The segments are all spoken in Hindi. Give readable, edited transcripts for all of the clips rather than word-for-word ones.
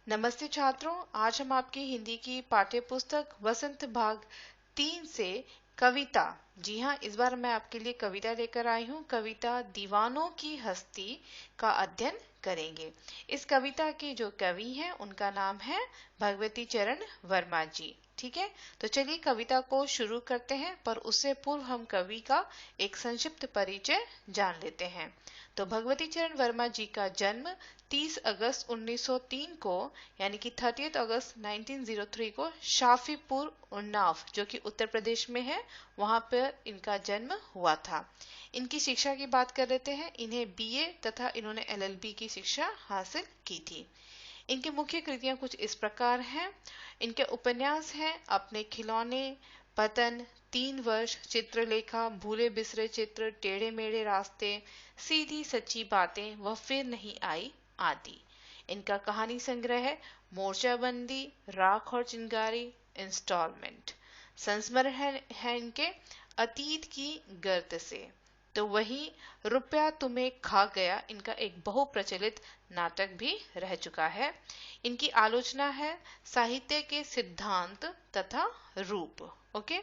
नमस्ते छात्रों, आज हम आपकी हिंदी की पाठ्य पुस्तक वसंत भाग 3 से कविता, जी हाँ, इस बार मैं आपके लिए कविता लेकर आई हूँ। कविता दीवानों की हस्ती का अध्ययन करेंगे। इस कविता के जो कवि हैं उनका नाम है भगवती चरण वर्मा जी। ठीक है, तो चलिए कविता को शुरू करते हैं, पर उससे पूर्व हम कवि का एक संक्षिप्त परिचय जान लेते हैं। तो भगवती चरण वर्मा जी का जन्म 30 अगस्त 1903 को यानी कि 30 अगस्त 1903 को शाफीपुर उन्नाव जो कि उत्तर प्रदेश में है, वहां पर इनका जन्म हुआ था। इनकी शिक्षा की बात कर लेते हैं। इन्हें बीए तथा इन्होंने एलएलबी की शिक्षा हासिल की थी। इनकी मुख्य कृतियां कुछ इस प्रकार हैं। इनके उपन्यास हैं अपने खिलौने, पतन, 3 वर्ष, चित्रलेखा, भूले बिसरे चित्र, टेढ़े मेढ़े रास्ते, सीधी सच्ची बातें व फिर नहीं आई आदि। इनका कहानी संग्रह है मोर्चाबंदी, राख और चिंगारी, इंस्टॉलमेंट। संस्मरण है इनके अतीत की गर्त से। तो वही रुपया तुम्हें खा गया इनका एक बहुप्रचलित नाटक भी रह चुका है। इनकी आलोचना है साहित्य के सिद्धांत तथा रूप। ओके,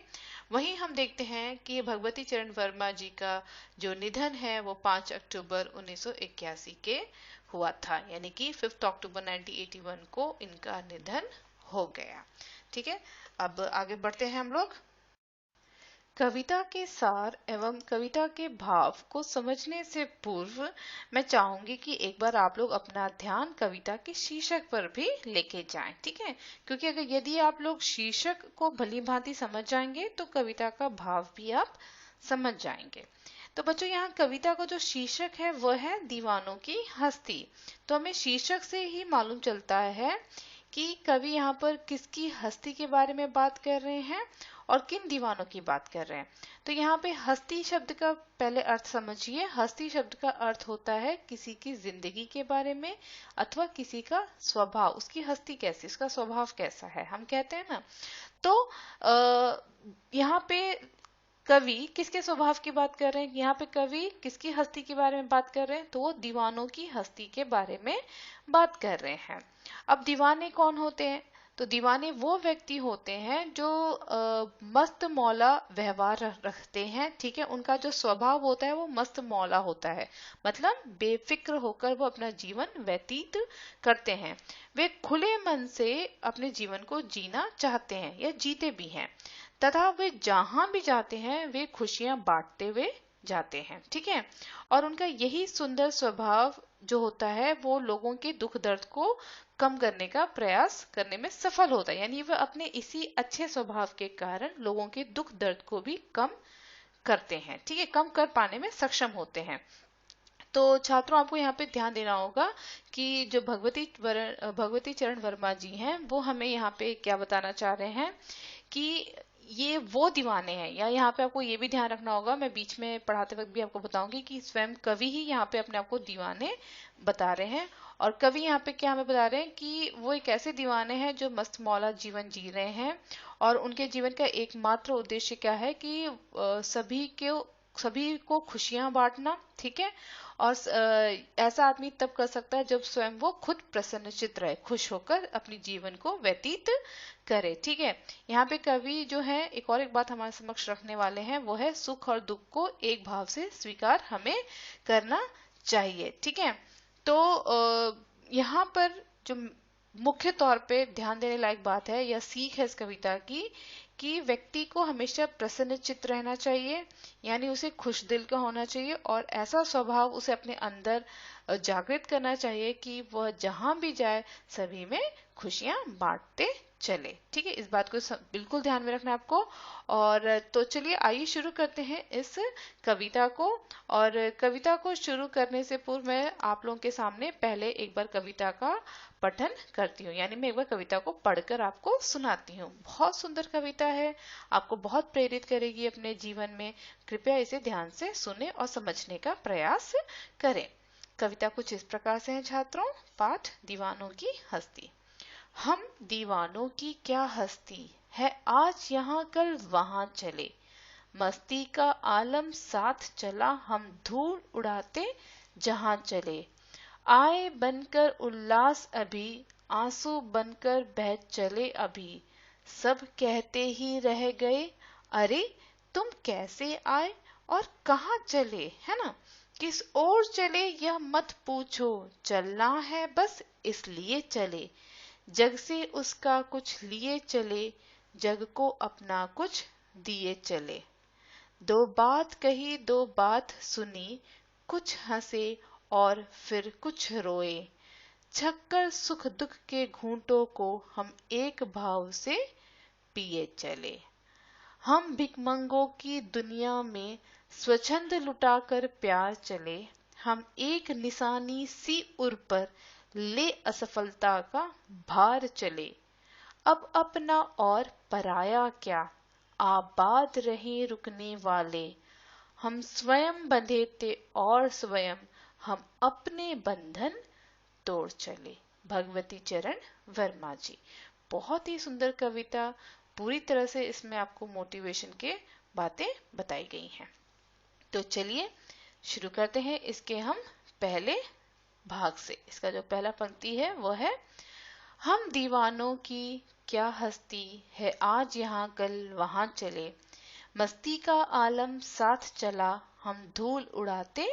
वहीं हम देखते हैं कि भगवती चरण वर्मा जी का जो निधन है वो 5 अक्टूबर 1981 के हुआ था, यानी कि 5 अक्टूबर 1981 को इनका निधन हो गया। ठीक है, अब आगे बढ़ते हैं हम लोग। कविता के सार एवं कविता के भाव को समझने से पूर्व मैं चाहूंगी कि एक बार आप लोग अपना ध्यान कविता के शीर्षक पर भी लेके जाएं। ठीक है, क्योंकि अगर यदि आप लोग शीर्षक को भली भांति समझ जाएंगे तो कविता का भाव भी आप समझ जाएंगे। तो बच्चों, यहाँ कविता का जो शीर्षक है वह है दीवानों की हस्ती। तो हमें शीर्षक से ही मालूम चलता है कि कवि यहाँ पर किसकी हस्ती के बारे में बात कर रहे हैं और किन दीवानों की बात कर रहे हैं। तो यहाँ पे हस्ती शब्द का पहले अर्थ समझिए। हस्ती शब्द का अर्थ होता है किसी की जिंदगी के बारे में अथवा किसी का स्वभाव, उसकी हस्ती कैसी, उसका स्वभाव कैसा है, हम कहते हैं ना। तो यहाँ पे कवि किसके स्वभाव की बात कर रहे हैं, यहाँ पे कवि किसकी हस्ती के बारे में बात कर रहे हैं, तो वो दीवानों की हस्ती के बारे में बात कर रहे हैं। अब दीवाने कौन होते हैं, तो दीवाने वो व्यक्ति होते हैं जो मस्त मौला व्यवहार रखते हैं। ठीक है, उनका जो स्वभाव होता है वो मस्त मौला होता है, मतलब बेफिक्र होकर वो अपना जीवन व्यतीत करते हैं। वे खुले मन से अपने जीवन को जीना चाहते हैं या जीते भी हैं, तथा वे जहां भी जाते हैं वे खुशियां बांटते हुए जाते हैं। ठीक है, और उनका यही सुंदर स्वभाव जो होता है वो लोगों के दुख दर्द को कम करने का प्रयास करने में सफल होता है, यानी वह अपने इसी अच्छे स्वभाव के कारण लोगों के दुख दर्द को भी कम करते हैं। ठीक है, कम कर पाने में सक्षम होते हैं। तो छात्रों, आपको यहाँ पे ध्यान देना होगा कि जो भगवती चरण वर्मा जी हैं वो हमें यहाँ पे क्या बताना चाह रहे हैं कि ये वो दीवाने हैं। या यहाँ पे आपको ये भी ध्यान रखना होगा, मैं बीच में पढ़ाते वक्त भी आपको बताऊंगी कि स्वयं कवि ही यहाँ पे अपने आप को दीवाने बता रहे हैं। और कवि यहाँ पे क्या हमें बता रहे हैं कि वो एक ऐसे दीवाने हैं जो मस्त मौला जीवन जी रहे हैं और उनके जीवन का एकमात्र उद्देश्य क्या है कि सभी को खुशियां बांटना। ठीक है, और ऐसा आदमी तब कर सकता है जब स्वयं वो खुद प्रसन्नचित्त रहे, खुश होकर अपने जीवन को व्यतीत करे। ठीक है, यहाँ पे कवि जो है एक बात हमारे समक्ष रखने वाले हैं, वो है सुख और दुख को एक भाव से स्वीकार हमें करना चाहिए। ठीक है, तो यहाँ पर जो मुख्य तौर पे ध्यान देने लायक बात है या सीख है इस कविता की कि व्यक्ति को हमेशा प्रसन्नचित्त रहना चाहिए, यानी उसे खुश दिल का होना चाहिए और ऐसा स्वभाव उसे अपने अंदर जागृत करना चाहिए कि वह जहां भी जाए सभी में खुशियां बांटते चले। ठीक है, इस बात को बिल्कुल ध्यान में रखना है आपको। और तो चलिए आइए शुरू करते हैं इस कविता को। और कविता को शुरू करने से पूर्व मैं आप लोगों के सामने पहले एक बार कविता का पठन करती हूँ, यानी मैं एक बार कविता को पढ़कर आपको सुनाती हूँ। बहुत सुंदर कविता है, आपको बहुत प्रेरित करेगी अपने जीवन में। कृपया इसे ध्यान से सुने और समझने का प्रयास करें। कविता कुछ इस प्रकार से है छात्रों। पाठ दीवानों की हस्ती। हम दीवानों की क्या हस्ती है, आज यहाँ कल वहां चले, मस्ती का आलम साथ चला, हम धूल उड़ाते जहां चले, आए बनकर उल्लास अभी, आंसू बनकर बह चले अभी, सब कहते ही रह गए, अरे तुम कैसे आए और कहाँ चले, है ना। किस ओर चले यह मत पूछो, चलना है बस इसलिए चले, जग से उसका कुछ लिए चले, जग को अपना कुछ दिए चले। दो बात कही दो बात सुनी, कुछ हंसे और फिर कुछ रोए, छक्कर सुख दुख के घूंटों को हम एक भाव से पिए चले। हम भिखमंगों की दुनिया में स्वच्छंद लुटाकर प्यार चले, हम एक निशानी सी उर पर ले असफलता का भार चले। अब अपना और पराया क्या, आबाद रहे रुकने वाले, हम स्वयं बंधे थे और स्वयं हम अपने बंधन तोड़ चले। भगवती चरण वर्मा जी। बहुत ही सुंदर कविता, पूरी तरह से इसमें आपको मोटिवेशन के बातें बताई गई हैं। तो चलिए शुरू करते हैं इसके हम पहले भाग से। इसका जो पहला पंक्ति है वो है, हम दीवानों की क्या हस्ती है, आज यहाँ कल वहां चले, मस्ती का आलम साथ चला, हम धूल उड़ाते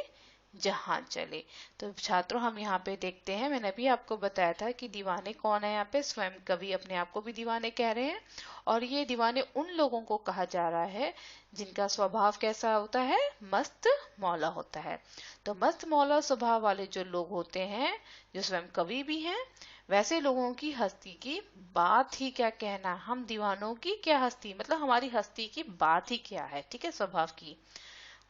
जहां चले। तो छात्रों हम यहाँ पे देखते हैं, मैंने अभी आपको बताया था कि दीवाने कौन है। यहाँ पे स्वयं कवि अपने आप को भी दीवाने कह रहे हैं, और ये दीवाने उन लोगों को कहा जा रहा है जिनका स्वभाव कैसा होता है, मस्त मौला होता है। तो मस्त मौला स्वभाव वाले जो लोग होते हैं, जो स्वयं कवि भी हैं, वैसे लोगों की हस्ती की बात ही क्या कहना। हम दीवानों की क्या हस्ती, मतलब हमारी हस्ती की बात ही क्या है, ठीक है, स्वभाव की।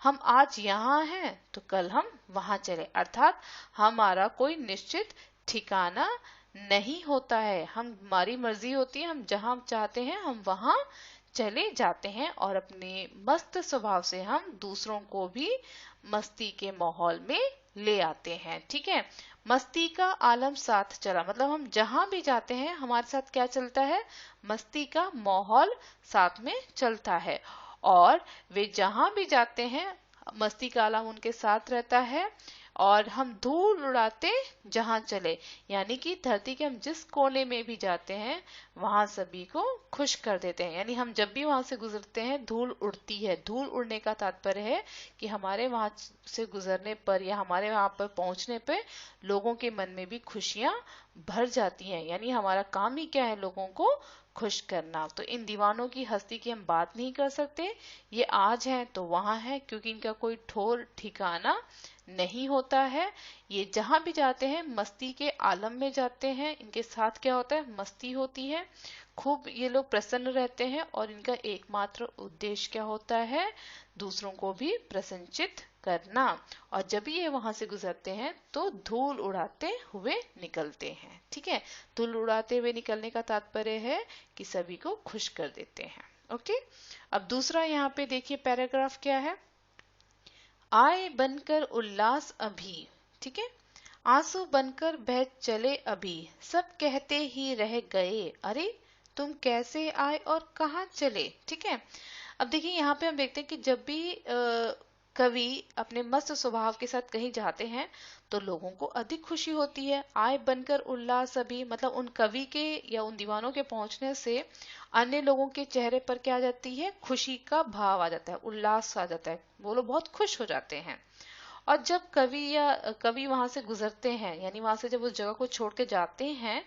हम आज यहाँ हैं तो कल हम वहां चले, अर्थात हमारा कोई निश्चित ठिकाना नहीं होता है, हमारी मर्जी होती है, हम जहां चाहते हैं हम वहां चले जाते हैं, और अपने मस्त स्वभाव से हम दूसरों को भी मस्ती के माहौल में ले आते हैं। ठीक है, मस्ती का आलम साथ चला, मतलब हम जहां भी जाते हैं हमारे साथ क्या चलता है, मस्ती का माहौल साथ में चलता है, और वे जहां भी जाते हैं मस्ती का आलम उनके साथ रहता है, और हम धूल उड़ाते जहां चले, यानी कि धरती के हम जिस कोने में भी जाते हैं वहां सभी को खुश कर देते हैं। यानी हम जब भी वहां से गुजरते हैं धूल उड़ती है। धूल उड़ने का तात्पर्य है कि हमारे वहां से गुजरने पर या हमारे वहां पर पहुंचने पर लोगों के मन में भी खुशियां भर जाती हैं। यानी हमारा काम ही क्या है, लोगों को खुश करना। तो इन दीवानों की हस्ती की हम बात नहीं कर सकते, ये आज हैं तो वहां है, क्योंकि इनका कोई ठोर ठिकाना नहीं होता है। ये जहां भी जाते हैं मस्ती के आलम में जाते हैं, इनके साथ क्या होता है, मस्ती होती है, खूब ये लोग प्रसन्न रहते हैं, और इनका एकमात्र उद्देश्य क्या होता है, दूसरों को भी प्रसन्नचित करना। और जब ये वहां से गुजरते हैं तो धूल उड़ाते हुए निकलते हैं। ठीक है, धूल उड़ाते हुए निकलने का तात्पर्य है कि सभी को खुश कर देते हैं। ओके, अब दूसरा यहाँ पे देखिए पैराग्राफ क्या है, आए बनकर उल्लास अभी। ठीक है, आंसू बनकर बह चले अभी, सब कहते ही रह गए, अरे तुम कैसे आए और कहाँ चले। ठीक है, अब देखिए यहाँ पे हम देखते हैं कि जब भी कवि अपने मस्त स्वभाव के साथ कहीं जाते हैं तो लोगों को अधिक खुशी होती है। आए बनकर उल्लास अभी, मतलब उन कवि के या उन दीवानों के पहुंचने से अन्य लोगों के चेहरे पर क्या आ जाती है, खुशी का भाव आ जाता है, उल्लास आ जाता है, वो लोग बहुत खुश हो जाते हैं। और जब कवि वहां से गुजरते हैं, यानी वहां से जब उस जगह को छोड़ के जाते हैं,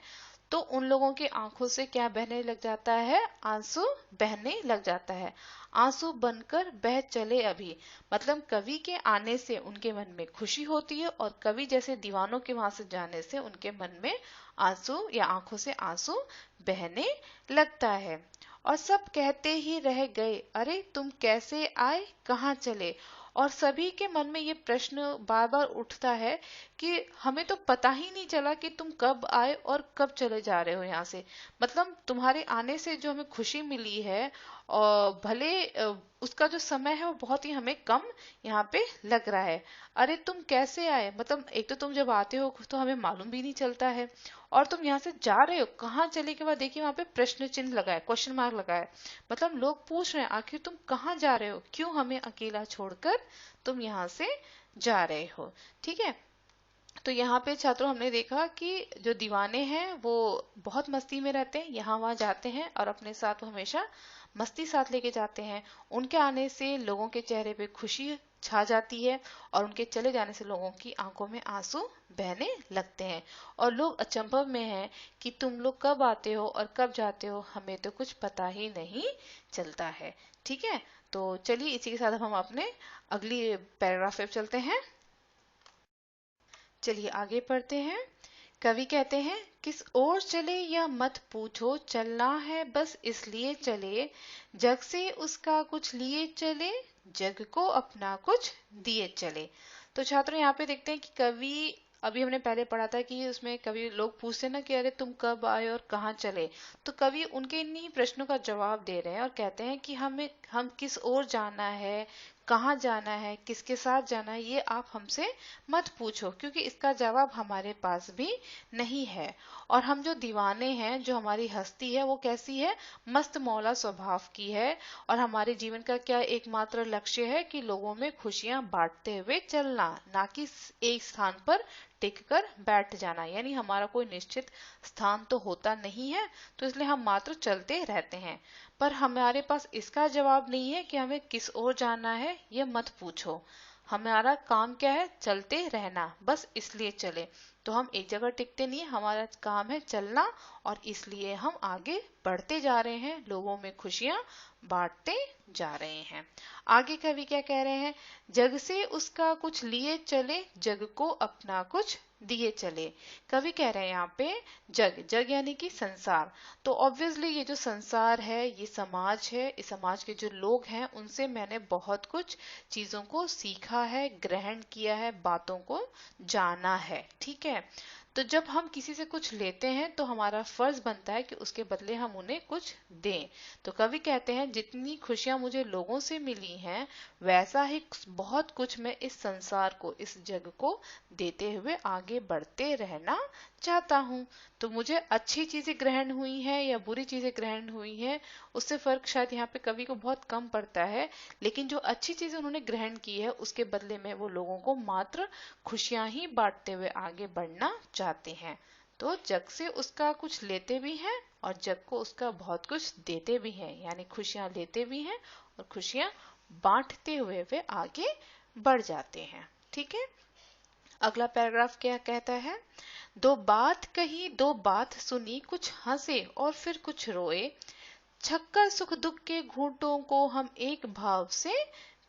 तो उन लोगों की आंखों से क्या बहने लग जाता है, आंसू बहने लग जाता है। आंसू बनकर बह चले अभी, मतलब कवि के आने से उनके मन में खुशी होती है, और कवि जैसे दीवानों के वहां से जाने से उनके मन में आंसू या आंखों से आंसू बहने लगता है। और सब कहते ही रह गए, अरे तुम कैसे आए कहाँ चले। और सभी के मन में ये प्रश्न बार बार उठता है कि हमें तो पता ही नहीं चला कि तुम कब आए और कब चले जा रहे हो यहाँ से। मतलब तुम्हारे आने से जो हमें खुशी मिली है, और भले उसका जो समय है वो बहुत ही हमें कम यहाँ पे लग रहा है। अरे तुम कैसे आए, मतलब एक तो तुम जब आते हो तो हमें मालूम भी नहीं चलता है, और तुम यहाँ से जा रहे हो कहाँ चले के बाद देखिए वहां पे प्रश्न चिन्ह लगा है, क्वेश्चन मार्क लगा है। मतलब लोग पूछ रहे हैं आखिर तुम कहाँ जा रहे हो, क्यों हमें अकेला छोड़कर तुम यहाँ से जा रहे हो। ठीक है, तो यहाँ पे छात्रों हमने देखा कि जो दीवाने हैं वो बहुत मस्ती में रहते हैं, यहाँ वहाँ जाते हैं और अपने साथ वो हमेशा मस्ती साथ लेके जाते हैं। उनके आने से लोगों के चेहरे पे खुशी छा जाती है और उनके चले जाने से लोगों की आंखों में आंसू बहने लगते हैं और लोग अचंभव में हैं कि तुम लोग कब आते हो और कब जाते हो, हमें तो कुछ पता ही नहीं चलता है। ठीक है, तो चलिए इसी के साथ हम अपने अगली पैराग्राफ पे चलते हैं। चलिए आगे पढ़ते हैं। कवि कहते हैं, किस ओर चले यह मत पूछो, चलना है बस इसलिए चले, जग से उसका कुछ लिए चले, जग को अपना कुछ दिए चले। तो छात्रों यहाँ पे देखते हैं कि कवि, अभी हमने पहले पढ़ा था कि उसमें कवि लोग पूछते ना कि अरे तुम कब आए और कहाँ चले, तो कवि उनके इन्हीं प्रश्नों का जवाब दे रहे हैं और कहते हैं कि हम किस ओर जाना है, कहाँ जाना है, किसके साथ जाना है, ये आप हमसे मत पूछो, क्योंकि इसका जवाब हमारे पास भी नहीं है। और हम जो दीवाने हैं, जो हमारी हस्ती है वो कैसी है, मस्त मौला स्वभाव की है और हमारे जीवन का क्या एकमात्र लक्ष्य है कि लोगों में खुशियां बांटते हुए चलना, ना कि एक स्थान पर टिक कर बैठ जाना। यानी हमारा कोई निश्चित स्थान तो होता नहीं है, तो इसलिए हम मात्र चलते रहते हैं। पर हमारे पास इसका जवाब नहीं है कि हमें किस ओर जाना है, ये मत पूछो। हमारा काम क्या है, चलते रहना, बस इसलिए चले। तो हम एक जगह टिकते नहीं, हमारा काम है चलना और इसलिए हम आगे बढ़ते जा रहे हैं, लोगों में खुशियां बांटते जा रहे हैं। आगे कवि क्या कह रहे हैं, जग से उसका कुछ लिए चले, जग को अपना कुछ दिए चले। कवि कह रहे हैं यहाँ पे जग, जग यानी कि संसार। तो ऑब्वियसली ये जो संसार है, ये समाज है, इस समाज के जो लोग हैं उनसे मैंने बहुत कुछ चीजों को सीखा है, ग्रहण किया है, बातों को जाना है। ठीक है, तो जब हम किसी से कुछ लेते हैं तो हमारा फर्ज बनता है कि उसके बदले हम उन्हें कुछ दें। तो कवि कहते हैं, जितनी खुशियां मुझे लोगों से मिली हैं, वैसा ही बहुत कुछ मैं इस संसार को, इस जग को देते हुए आगे बढ़ते रहना चाहता हूँ। तो मुझे अच्छी चीजें ग्रहण हुई हैं या बुरी चीजें ग्रहण हुई हैं, उससे फर्क शायद यहाँ पे कवि को बहुत कम पड़ता है, लेकिन जो अच्छी चीजें उन्होंने ग्रहण की है उसके बदले में वो लोगों को मात्र खुशियां ही बांटते हुए आगे बढ़ना चाहते हैं। तो जग से उसका कुछ लेते भी हैं और जग को उसका बहुत कुछ देते भी हैं, यानी खुशियां लेते भी हैं और खुशियां बांटते हुए वे आगे बढ़ जाते हैं। ठीक है, अगला पैराग्राफ क्या कहता है, दो बात कही दो बात सुनी, कुछ हंसे और फिर कुछ रोए, छक्कर सुख दुख के घूंटों को हम एक भाव से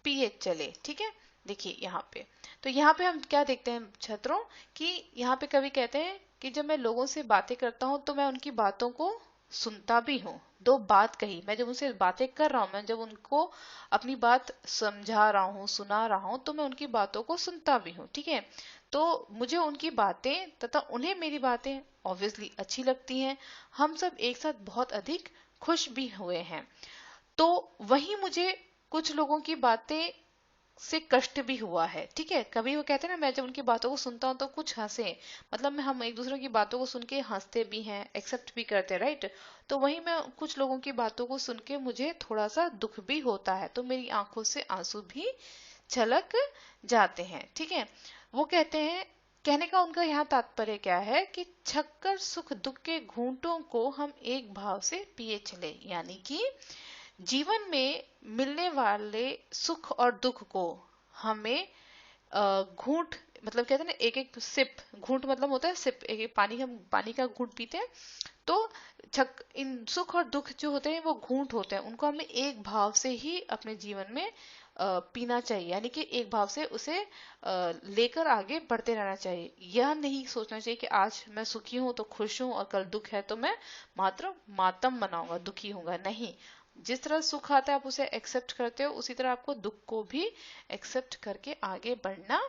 पिए चले। ठीक है, देखिए यहाँ पे, तो यहाँ पे हम क्या देखते हैं छात्रों कि यहाँ पे कवि कहते हैं कि जब मैं लोगों से बातें करता हूँ तो मैं उनकी बातों को सुनता भी हूँ। दो बात कही, मैं जब उनसे बातें कर रहा हूँ, मैं जब उनको अपनी बात समझा रहा हूँ, सुना रहा हूँ, तो मैं उनकी बातों को सुनता भी हूँ। ठीक है, तो मुझे उनकी बातें तथा उन्हें मेरी बातें ऑब्वियसली अच्छी लगती हैं। हम सब एक साथ बहुत अधिक खुश भी हुए हैं। तो वही मुझे कुछ लोगों की बातें से कष्ट भी हुआ है। ठीक है, कभी वो कहते हैं ना, मैं जब उनकी बातों को सुनता हूँ तो कुछ हंसे, मतलब मैं, हम एक दूसरे की बातों को सुन के हंसते भी हैं, एक्सेप्ट भी करते हैं, राइट। तो वही मैं कुछ लोगों की बातों को सुन के मुझे थोड़ा सा दुख भी होता है, तो मेरी आंखों से आंसू भी छलक जाते हैं। ठीक है, वो कहते हैं, कहने का उनका यहाँ तात्पर्य क्या है कि छक्कर सुख दुख के घूंटों को हम एक भाव से पिए चले, यानी कि जीवन में मिलने वाले सुख और दुख को हमें घूंट, मतलब कहते हैं ना, एक एक सिप, घूंट मतलब होता है सिप, एक एक पानी, हम पानी का घूंट पीते हैं, तो इन सुख और दुख जो होते हैं वो घूंट होते हैं, उनको हमें एक भाव से ही अपने जीवन में पीना चाहिए, यानी कि एक भाव से उसे लेकर आगे बढ़ते रहना चाहिए। यह नहीं सोचना चाहिए कि आज मैं सुखी हूं तो खुश हूं और कल दुख है तो मैं मात्र मातम मनाऊंगा, दुखी हूंगा। नहीं, जिस तरह सुख आता है आप उसे एक्सेप्ट करते हो, उसी तरह आपको दुख को भी एक्सेप्ट करके आगे बढ़ना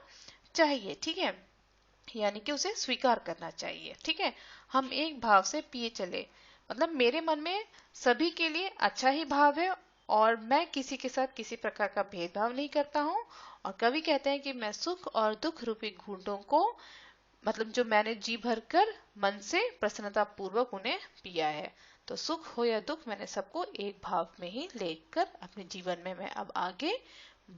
चाहिए। ठीक है, यानी कि उसे स्वीकार करना चाहिए। ठीक है, हम एक भाव से पिए चले, मतलब मेरे मन में सभी के लिए अच्छा ही भाव है और मैं किसी के साथ किसी प्रकार का भेदभाव नहीं करता हूँ। और कवि कहते हैं कि मैं सुख और दुख रूपी घूंटों को, मतलब जो मैंने जी भर कर मन से प्रसन्नता पूर्वक उन्हें पिया है, तो सुख हो या दुख मैंने सबको एक भाव में ही लेकर अपने जीवन में मैं अब आगे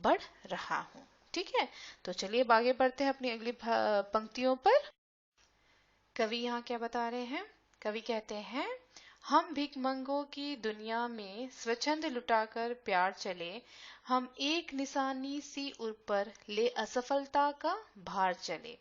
बढ़ रहा हूँ। ठीक है, तो चलिए अब आगे बढ़ते हैं अपनी अगली पंक्तियों पर। कवि यहाँ क्या बता रहे हैं? कवि कहते हैं, हम भिखमंगों की दुनिया में स्वच्छंद लुटाकर प्यार चले, हम एक निशानी सी उर पर ले असफलता का भार चले।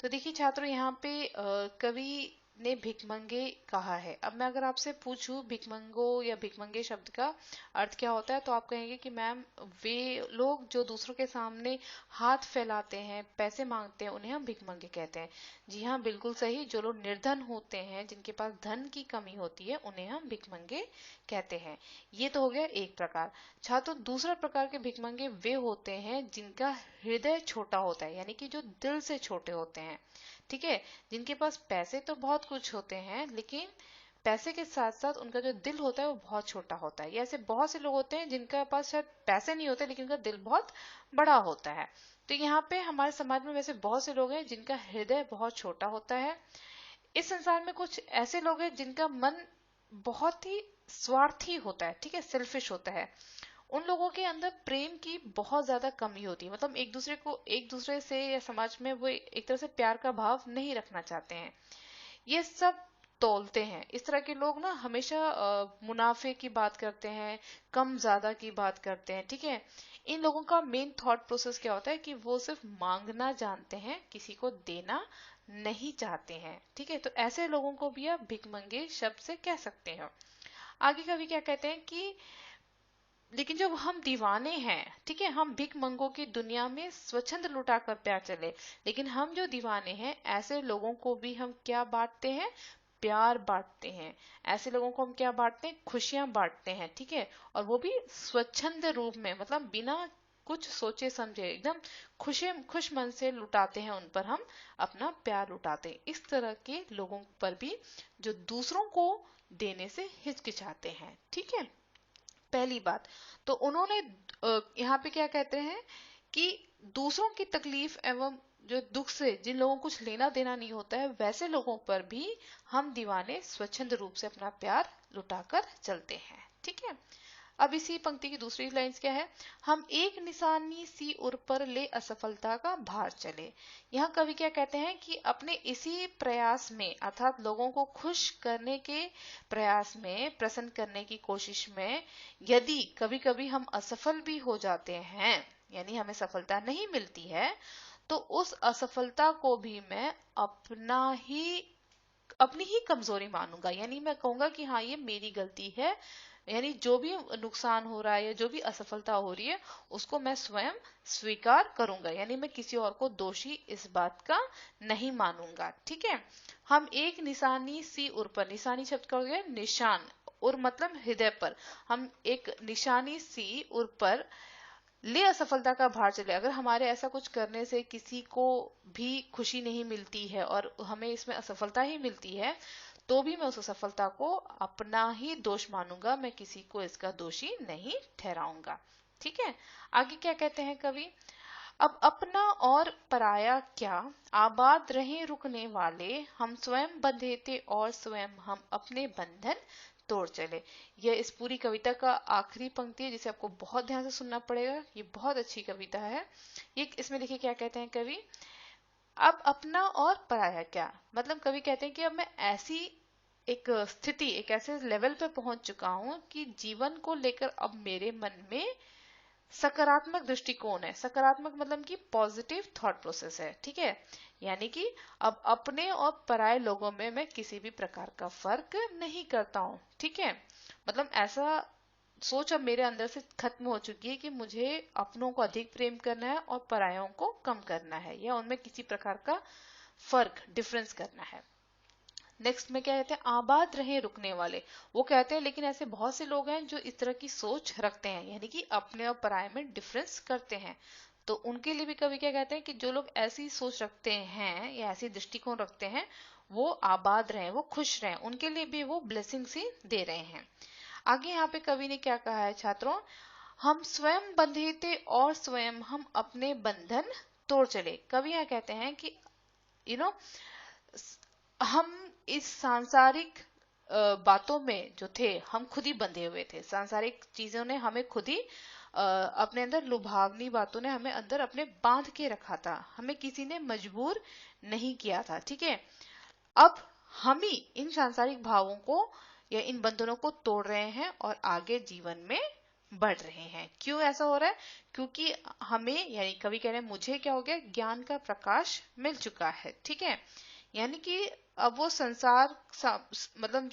तो देखिए छात्रों, यहाँ पे कवि ने भिखमंगे कहा है। अब मैं अगर आपसे पूछूं भिखमंगो या भिखमंगे शब्द का अर्थ क्या होता है, तो आप कहेंगे कि मैम वे लोग जो दूसरों के सामने हाथ फैलाते हैं, पैसे मांगते हैं, उन्हें हम भिखमंगे कहते हैं। जी हाँ, बिल्कुल सही। जो लोग निर्धन होते हैं, जिनके पास धन की कमी होती है, उन्हें हम भिखमंगे कहते हैं। ये तो हो गया एक प्रकार। छात्रों, दूसरा प्रकार के भिखमंगे वे होते हैं जिनका हृदय छोटा होता है, यानी कि जो दिल से छोटे होते हैं। ठीक है, जिनके पास पैसे तो बहुत कुछ होते हैं, लेकिन पैसे के साथ साथ उनका जो दिल होता है वो बहुत छोटा होता है। ये ऐसे बहुत से लोग होते हैं जिनका पास शायद पैसे नहीं होते, लेकिन उनका दिल बहुत बड़ा होता है। तो यहाँ पे हमारे समाज में वैसे बहुत से लोग हैं जिनका हृदय बहुत छोटा होता है। इस संसार में कुछ ऐसे लोग हैं जिनका मन बहुत ही स्वार्थी होता है, ठीक है, सेल्फिश होता है। उन लोगों के अंदर प्रेम की बहुत ज्यादा कमी होती है, मतलब एक दूसरे से या समाज में वो एक तरह से प्यार का भाव नहीं रखना चाहते हैं। ये सब तौलते हैं। इस तरह के लोग ना हमेशा मुनाफे की बात करते हैं, कम ज्यादा की बात करते हैं। ठीक है, इन लोगों का मेन थॉट प्रोसेस क्या होता है कि वो सिर्फ मांगना जानते हैं, किसी को देना नहीं चाहते हैं। ठीक है, तो ऐसे लोगों को भी आप भिखमंगे शब्द से कह सकते हैं। आगे कवि क्या कहते हैं कि लेकिन जब हम दीवाने हैं, ठीक है, हम भिख मंगों की दुनिया में स्वच्छंद लुटाकर प्यार चले, लेकिन हम जो दीवाने हैं, ऐसे लोगों को भी हम क्या बांटते हैं? प्यार बांटते हैं। ऐसे लोगों को हम क्या बांटते हैं? खुशियां बांटते हैं। ठीक है, और वो भी स्वच्छंद रूप में, मतलब बिना कुछ सोचे समझे एकदम खुश मन से लुटाते हैं, उन पर हम अपना प्यार लुटाते हैं। इस तरह के लोगों पर भी जो दूसरों को देने से हिचकिचाते हैं। ठीक है, पहली बात तो उन्होंने यहाँ पे क्या कहते हैं कि दूसरों की तकलीफ एवं जो दुख से जिन लोगों को कुछ लेना देना नहीं होता है, वैसे लोगों पर भी हम दीवाने स्वच्छंद रूप से अपना प्यार लुटाकर चलते हैं। ठीक है, अब इसी पंक्ति की दूसरी लाइंस क्या है? हम एक निशानी सी उर पर ले असफलता का भार चले। यहाँ कवि क्या कहते हैं कि अपने इसी प्रयास में, अर्थात लोगों को खुश करने के प्रयास में, प्रसन्न करने की कोशिश में, यदि कभी कभी हम असफल भी हो जाते हैं, यानी हमें सफलता नहीं मिलती है, तो उस असफलता को भी मैं अपनी ही कमजोरी मानूंगा। यानी मैं कहूंगा कि हाँ, ये मेरी गलती है। यानी जो भी नुकसान हो रहा है या जो भी असफलता हो रही है, उसको मैं स्वयं स्वीकार करूंगा। यानी मैं किसी और को दोषी इस बात का नहीं मानूंगा। ठीक है, हम एक निशानी सी उर पर, निशानी शब्द का हो गया निशान, उर मतलब हृदय पर, हम एक निशानी सी उर पर ले असफलता का भार चले। अगर हमारे ऐसा कुछ करने से किसी को भी खुशी नहीं मिलती है और हमें इसमें असफलता ही मिलती है, तो भी मैं उस असफलता को अपना ही दोष मानूंगा, मैं किसी को इसका दोषी नहीं ठहराऊंगा। ठीक है, आगे क्या कहते हैं कवि? अब अपना और पराया क्या, आबाद रहे रुकने वाले, हम स्वयं बंधे थे और स्वयं हम अपने बंधन तोड़ चले। यह इस पूरी कविता का आखिरी पंक्ति है, जिसे आपको बहुत ध्यान से सुनना पड़ेगा। ये बहुत अच्छी कविता है। ये इसमें देखिए क्या कहते हैं कवि? अब अपना और पराया क्या, मतलब कवि कहते हैं कि अब मैं ऐसी एक स्थिति, एक ऐसे लेवल पे पहुंच चुका हूं कि जीवन को लेकर अब मेरे मन में सकारात्मक दृष्टिकोण है। सकारात्मक मतलब कि पॉजिटिव थॉट प्रोसेस है। ठीक है, यानी कि अब अपने और पराये लोगों में मैं किसी भी प्रकार का फर्क नहीं करता हूँ। ठीक है, मतलब ऐसा सोच अब मेरे अंदर से खत्म हो चुकी है कि मुझे अपनों को अधिक प्रेम करना है और परायों को कम करना है, या उनमें किसी प्रकार का फर्क, डिफरेंस करना है। नेक्स्ट में क्या कहते हैं? आबाद रहे रुकने वाले। वो कहते हैं लेकिन ऐसे बहुत से लोग हैं जो इस तरह की सोच रखते हैं, यानी कि अपने और पराये में डिफरेंस करते हैं। तो उनके लिए भी कवि क्या कहते हैं कि जो लोग ऐसी सोच रखते हैं या ऐसी दृष्टिकोण रखते हैं, वो आबाद रहे, वो खुश रहे, उनके लिए भी वो ब्लेसिंग ही दे रहे हैं। आगे यहाँ पे कवि ने क्या कहा है छात्रों? हम स्वयं बंधे थे और स्वयं हम अपने बंधन तोड़ चले। कवि यहाँ कहते हैं कि यू नो हम इस सांसारिक बातों में जो थे, हम खुद ही बंधे हुए थे। सांसारिक चीजों ने हमें खुद ही अपने अंदर लुभावनी बातों ने हमें अंदर अपने बांध के रखा था, हमें किसी ने मजबूर नहीं किया था। ठीक है, अब हम ही इन सांसारिक भावों को या इन बंधनों को तोड़ रहे हैं और आगे जीवन में बढ़ रहे हैं। क्यों ऐसा हो रहा है? क्योंकि हमें, यानी कवि कह रहे हैं मुझे क्या हो गया, ज्ञान का प्रकाश मिल चुका है। ठीक है, यानी कि अब वो संसार मतलब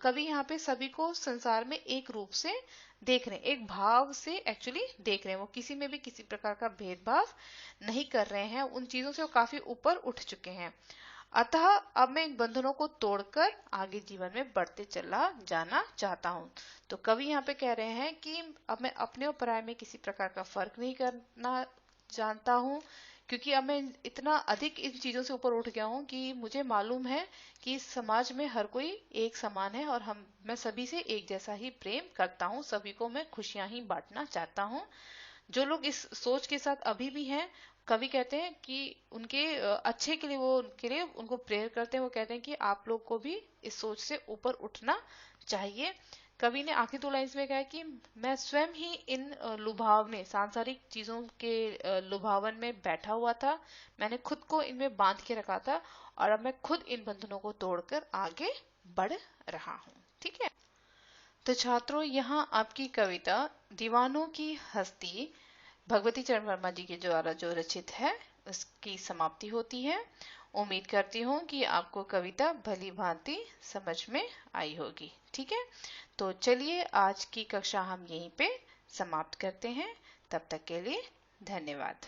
कवि यहाँ पे सभी को संसार में एक रूप से देख रहे हैं, एक भाव से एक्चुअली देख रहे हैं। वो किसी में भी किसी प्रकार का भेदभाव नहीं कर रहे हैं, उन चीजों से वो काफी ऊपर उठ चुके हैं। अतः अब मैं इन बंधनों को तोड़कर आगे जीवन में बढ़ते चला जाना चाहता हूँ। तो कवि यहाँ पे कह रहे हैं कि अब मैं अपने और पराये में किसी प्रकार का फर्क नहीं करना जानता हूँ, क्योंकि अब मैं इतना अधिक इन चीजों से ऊपर उठ गया हूँ कि मुझे मालूम है कि समाज में हर कोई एक समान है और मैं सभी से एक जैसा ही प्रेम करता हूँ, सभी को मैं खुशियां ही बांटना चाहता हूँ। जो लोग इस सोच के साथ अभी भी हैं, कवि कहते हैं कि उनके अच्छे के लिए, वो उनके लिए उनको प्रेयर करते हैं। वो कहते हैं कि आप लोग को भी इस सोच से ऊपर उठना चाहिए। कवि ने आखिरी 2 लाइन्स में कहा है कि मैं स्वयं ही इन लुभावने सांसारिक चीजों के लुभावन में बैठा हुआ था, मैंने खुद को इनमें बांध के रखा था और अब मैं खुद इन बंधनों को तोड़कर आगे बढ़ रहा हूँ। ठीक है, तो छात्रों, यहाँ आपकी कविता दीवानों की हस्ती भगवती चरण वर्मा जी के द्वारा जो रचित है उसकी समाप्ति होती है। उम्मीद करती हूँ कि आपको कविता भली भांति समझ में आई होगी। ठीक है, तो चलिए आज की कक्षा हम यहीं पे समाप्त करते हैं। तब तक के लिए धन्यवाद।